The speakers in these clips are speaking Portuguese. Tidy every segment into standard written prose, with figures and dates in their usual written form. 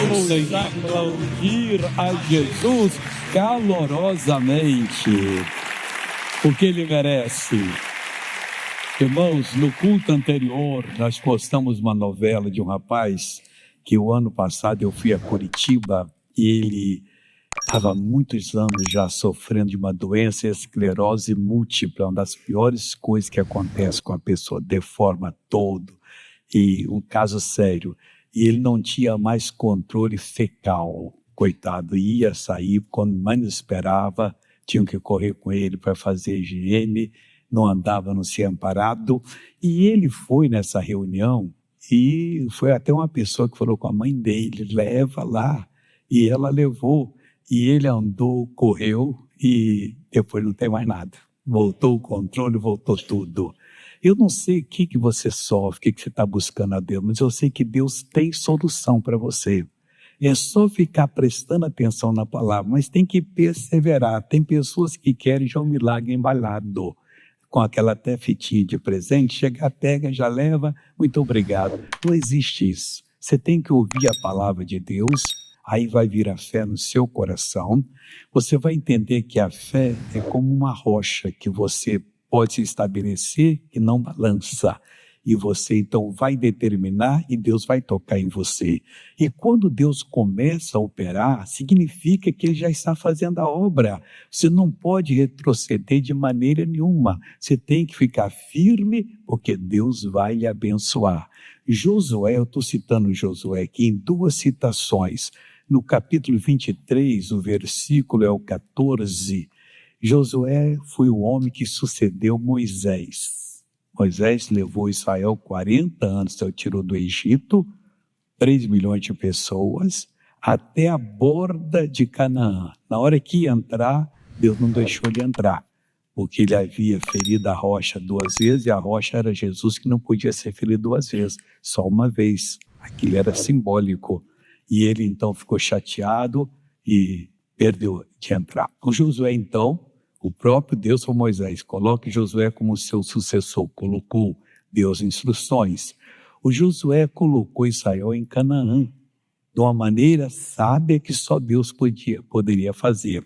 Vamos aplaudir a Jesus calorosamente, porque Ele merece. Irmãos, no culto anterior, nós postamos uma novela de um rapaz que o ano passado eu fui a Curitiba e ele estava há muitos anos já sofrendo de uma doença, esclerose múltipla, uma das piores coisas que acontece com a pessoa, deforma todo, e um caso sério. E ele não tinha mais controle fecal, coitado, ia sair, quando menos esperava, tinham que correr com ele para fazer higiene, não andava, não se amparado, e ele foi nessa reunião, e foi até uma pessoa que falou com a mãe dele, leva lá, e ela levou, e ele andou, correu, e depois não tem mais nada, voltou o controle, voltou tudo. Eu não sei o que você sofre, o que você está buscando a Deus, mas eu sei que Deus tem solução para você. É só ficar prestando atenção na palavra, mas tem que perseverar. Tem pessoas que querem já um milagre embalado, com aquela até fitinha de presente, chega, pega, já leva, muito obrigado. Não existe isso. Você tem que ouvir a palavra de Deus, aí vai vir a fé no seu coração. Você vai entender que a fé é como uma rocha que você pode se estabelecer e não balança. E você então vai determinar e Deus vai tocar em você. E quando Deus começa a operar, significa que Ele já está fazendo a obra. Você não pode retroceder de maneira nenhuma. Você tem que ficar firme, porque Deus vai lhe abençoar. Josué, eu estou citando Josué aqui em duas citações. No capítulo 23, o versículo é o 14. Josué foi o homem que sucedeu Moisés. Moisés levou Israel 40 anos, então tirou do Egito 3 milhões de pessoas até a borda de Canaã. Na hora que ia entrar, Deus não deixou ele entrar, porque ele havia ferido a rocha 2 vezes e a rocha era Jesus, que não podia ser ferido 2 vezes, só uma vez. Aquilo era simbólico. E ele então ficou chateado e perdeu de entrar. O Josué então, o próprio Deus falou a Moisés, coloque Josué como seu sucessor, colocou Deus instruções. O Josué colocou Israel em Canaã, de uma maneira sábia que só Deus poderia fazer.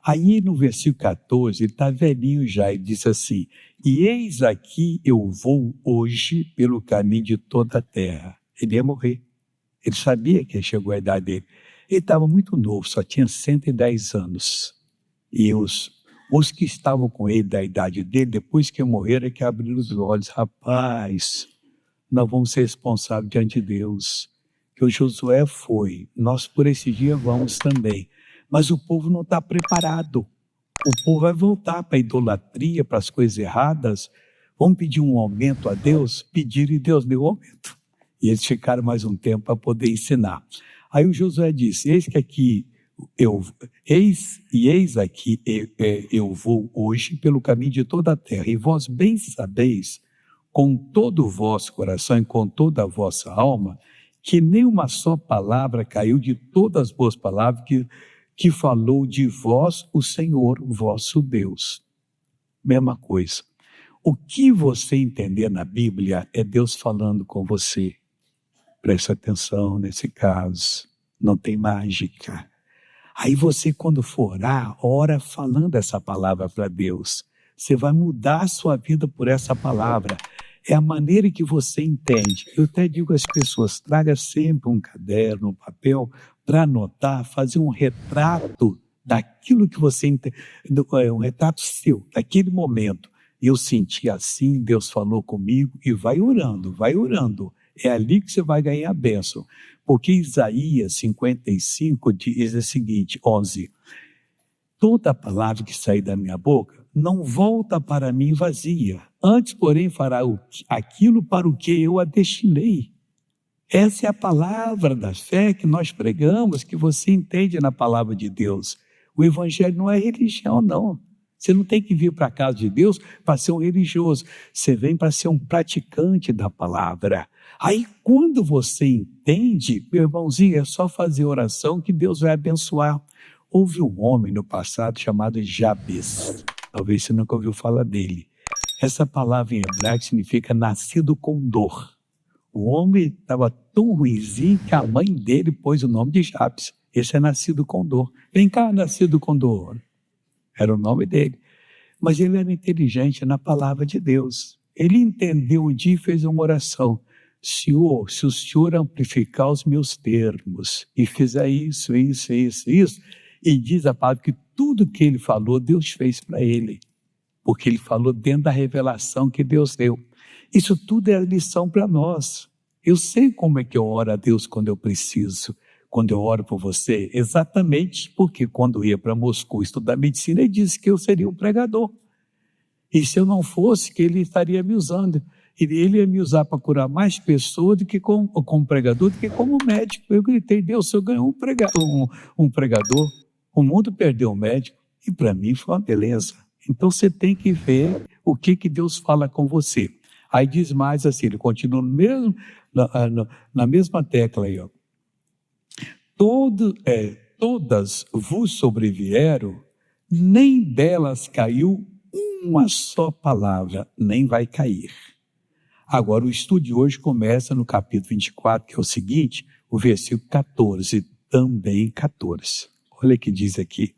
Aí no versículo 14, ele está velhinho já, ele diz assim, e eis aqui eu vou hoje pelo caminho de toda a terra. Ele ia morrer, ele sabia que chegou a idade dele. Ele estava muito novo, só tinha 110 anos. E os que estavam com ele da idade dele, depois que morreram, é que abriram os olhos. Rapaz, nós vamos ser responsáveis diante de Deus. Que o Josué foi, nós por esse dia vamos também. Mas o povo não está preparado. O povo vai voltar para a idolatria, para as coisas erradas. Vamos pedir um aumento a Deus? Pediram e Deus deu aumento. E eles ficaram mais um tempo para poder ensinar. Aí o Josué disse, eis aqui eu vou hoje pelo caminho de toda a terra, e vós bem sabeis, com todo o vosso coração e com toda a vossa alma, que nem uma só palavra caiu de todas as boas palavras que falou de vós o Senhor, vosso Deus. Mesma coisa. O que você entender na Bíblia é Deus falando com você. Preste atenção nesse caso, não tem mágica. Aí você, quando for orar, ora falando essa palavra para Deus. Você vai mudar a sua vida por essa palavra. É a maneira que você entende. Eu até digo às pessoas, traga sempre um caderno, um papel, para anotar, fazer um retrato daquilo que você entende, um retrato seu, daquele momento. Eu senti assim, Deus falou comigo, e vai orando, vai orando. É ali que você vai ganhar a bênção. Porque Isaías 55 diz o seguinte, 11. Toda palavra que sair da minha boca não volta para mim vazia. Antes, porém, fará aquilo para o que eu a destinei. Essa é a palavra da fé que nós pregamos, que você entende na palavra de Deus. O evangelho não é religião, não. Você não tem que vir para a casa de Deus para ser um religioso. Você vem para ser um praticante da palavra. Aí, quando você entende, meu irmãozinho, é só fazer oração que Deus vai abençoar. Houve um homem no passado chamado Jabes. Talvez você nunca ouviu falar dele. Essa palavra em hebraico significa nascido com dor. O homem estava tão ruinzinho que a mãe dele pôs o nome de Jabes. Esse é nascido com dor. Vem cá, nascido com dor. Era o nome dele. Mas ele era inteligente na palavra de Deus. Ele entendeu um dia e fez uma oração. Senhor, se o Senhor amplificar os meus termos e fizer isso, e diz a palavra que tudo que ele falou, Deus fez para ele. Porque ele falou dentro da revelação que Deus deu. Isso tudo é lição para nós. Eu sei como é que eu oro a Deus quando eu preciso. Quando eu oro por você, exatamente porque quando eu ia para Moscou estudar medicina, ele disse que eu seria um pregador. E se eu não fosse, que ele estaria me usando. Ele ia me usar para curar mais pessoas do que como pregador, do que como médico. Eu gritei, Deus, se eu ganhar um pregador, o mundo perdeu um médico. E para mim foi uma beleza. Então você tem que ver o que Deus fala com você. Aí diz mais assim, ele continua na mesma tecla aí, ó. Todas vos sobrevieram, nem delas caiu uma só palavra, nem vai cair. Agora, o estudo de hoje começa no capítulo 24, que é o seguinte, o versículo 14, também 14. Olha o que diz aqui,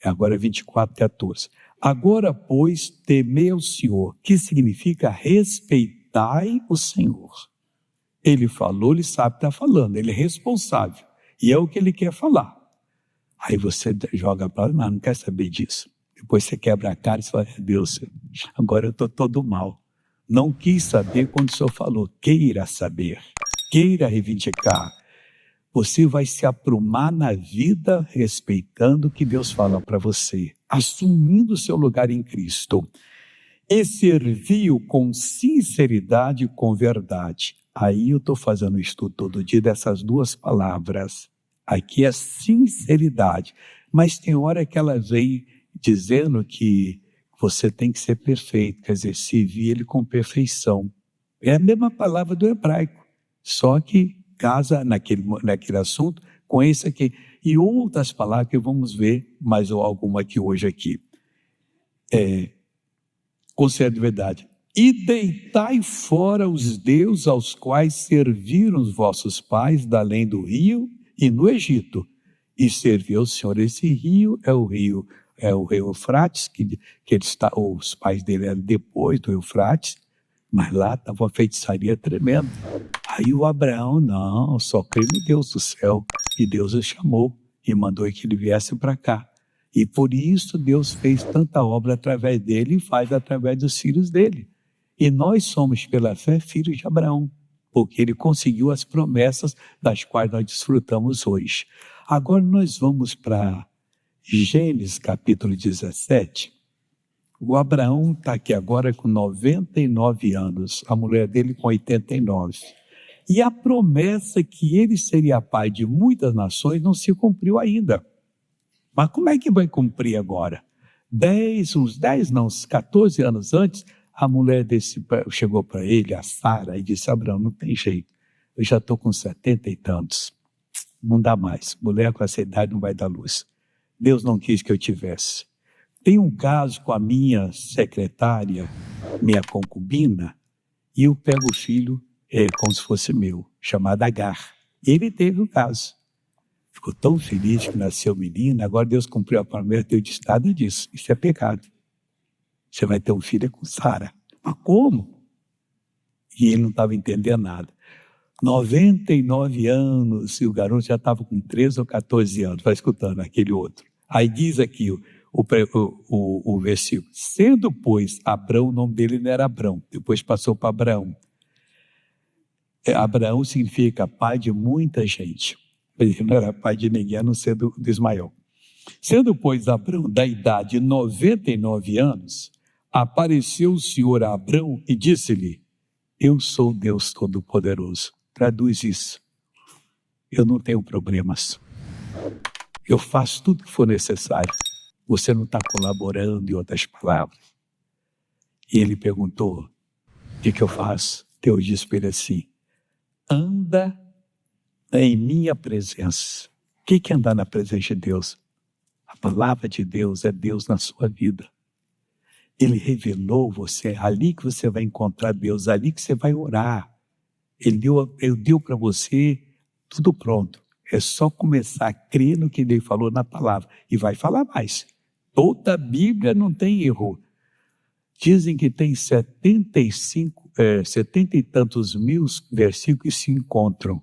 agora 24, 14. Agora, pois, temei ao Senhor, que significa respeitai o Senhor. Ele falou, ele sabe o que está falando, ele é responsável. E é o que ele quer falar. Aí você joga para lá, não quer saber disso. Depois você quebra a cara e fala, Deus, agora eu estou todo mal. Não quis saber quando o Senhor falou, queira saber, queira reivindicar. Você vai se aprumar na vida respeitando o que Deus fala para você, assumindo o seu lugar em Cristo. E serviu com sinceridade e com verdade. Aí eu estou fazendo o estudo todo dia dessas duas palavras. Aqui é sinceridade, mas tem hora que ela vem dizendo que você tem que ser perfeito, quer dizer, servir ele com perfeição. É a mesma palavra do hebraico, só que casa naquele assunto com esse aqui. E outras palavras que vamos ver, mais alguma aqui hoje aqui. Conselho de verdade. E deitai fora os deuses aos quais serviram os vossos pais da além do rio e no Egito. E serviu ao Senhor. Esse rio é o rio Eufrates, que os pais dele eram depois do Eufrates, mas lá estava uma feitiçaria tremenda. Aí o Abraão, não, só crê no Deus do céu. E Deus o chamou e mandou que ele viesse para cá. E por isso Deus fez tanta obra através dele e faz através dos filhos dele. E nós somos, pela fé, filhos de Abraão, porque ele conseguiu as promessas das quais nós desfrutamos hoje. Agora nós vamos para Gênesis capítulo 17. O Abraão está aqui agora com 99 anos, a mulher dele com 89. E a promessa que ele seria pai de muitas nações não se cumpriu ainda. Mas como é que vai cumprir agora? Uns 14 anos antes, a mulher chegou para ele, a Sara, e disse, Abraão, não tem jeito, eu já estou com 70 e tantos, não dá mais, mulher com essa idade não vai dar luz. Deus não quis que eu tivesse. Tem um caso com a minha secretária, minha concubina, e eu pego o filho como se fosse meu, chamado Agar. Ele teve o caso. Ficou tão feliz que nasceu menina, agora Deus cumpriu a promessa, Deus disse, nada disso, isso é pecado. Você vai ter um filho com Sara. Mas como? E ele não estava entendendo nada. 99 anos, e o garoto já estava com 13 ou 14 anos, vai escutando aquele outro. Aí diz aqui o versículo, sendo, pois, Abrão, o nome dele não era Abrão, depois passou para Abraão. Abraão significa pai de muita gente. Ele não era pai de ninguém, a não ser do Ismael. Sendo, pois, Abrão da idade de 99 anos, apareceu o Senhor a Abrão e disse-lhe, eu sou Deus Todo-Poderoso. Traduz isso. Eu não tenho problemas. Eu faço tudo o que for necessário. Você não está colaborando, em outras palavras. E ele perguntou, o que eu faço? Deus disse para ele assim, anda em minha presença. O que é andar na presença de Deus? A palavra de Deus é Deus na sua vida. Ele revelou você, ali que você vai encontrar Deus, ali que você vai orar. Ele deu para você tudo pronto. É só começar a crer no que ele falou na palavra. E vai falar mais. Toda a Bíblia não tem erro. Dizem que tem 70 e tantos mil versículos que se encontram.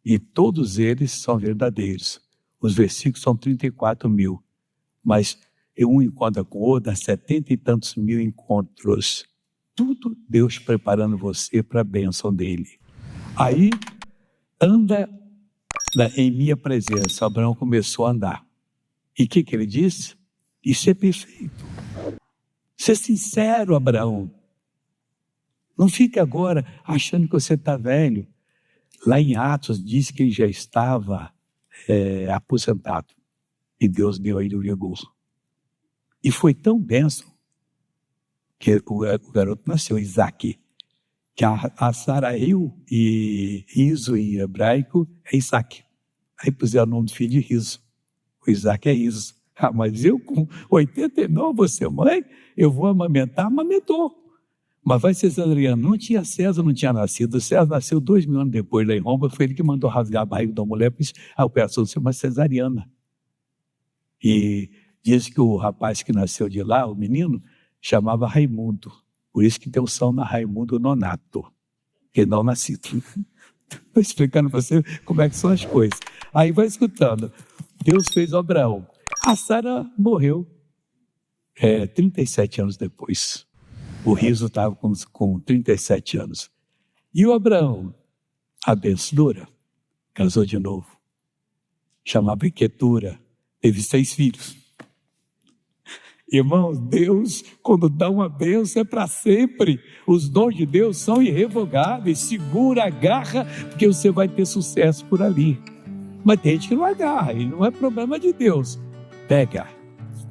E todos eles são verdadeiros. Os versículos são 34 mil. Mas um encontra com o outro, dá 70 e tantos mil encontros. Tudo Deus preparando você para a bênção dele. Aí, anda em minha presença. Abraão começou a andar. E o que ele disse? Isso é perfeito. Ser sincero, Abraão. Não fique agora achando que você está velho. Lá em Atos diz que ele já estava aposentado. E Deus deu a ele o vigor. E foi tão bênção que o garoto nasceu, Isaac. Que a Sarail e Riso em hebraico é Isaac. Aí puseram o nome do filho de Riso. O Isaac é Riso. Ah, mas eu com 89, você mãe, eu vou amamentar, amamentou. Mas vai ser cesariano. Não tinha César, não tinha nascido. César nasceu 2000 anos depois lá em Roma. Foi ele que mandou rasgar a barriga da mulher, pois a operação se chama cesariana. E diz que o rapaz que nasceu de lá, o menino, chamava Raimundo. Por isso que tem o São Raimundo Nonato, que não nascido. Estou explicando para você como é que são as coisas. Aí vai escutando. Deus fez Abraão. A Sara morreu 37 anos depois. O Riso estava com 37 anos. E o Abraão, abençoadora, casou de novo. Chamava Quetura. Teve 6 filhos. Irmãos, Deus, quando dá uma bênção, é para sempre. Os dons de Deus são irrevogáveis. Segura, agarra, porque você vai ter sucesso por ali. Mas tem gente que não agarra, e não é problema de Deus. Pega,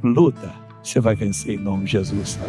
luta, você vai vencer em nome de Jesus.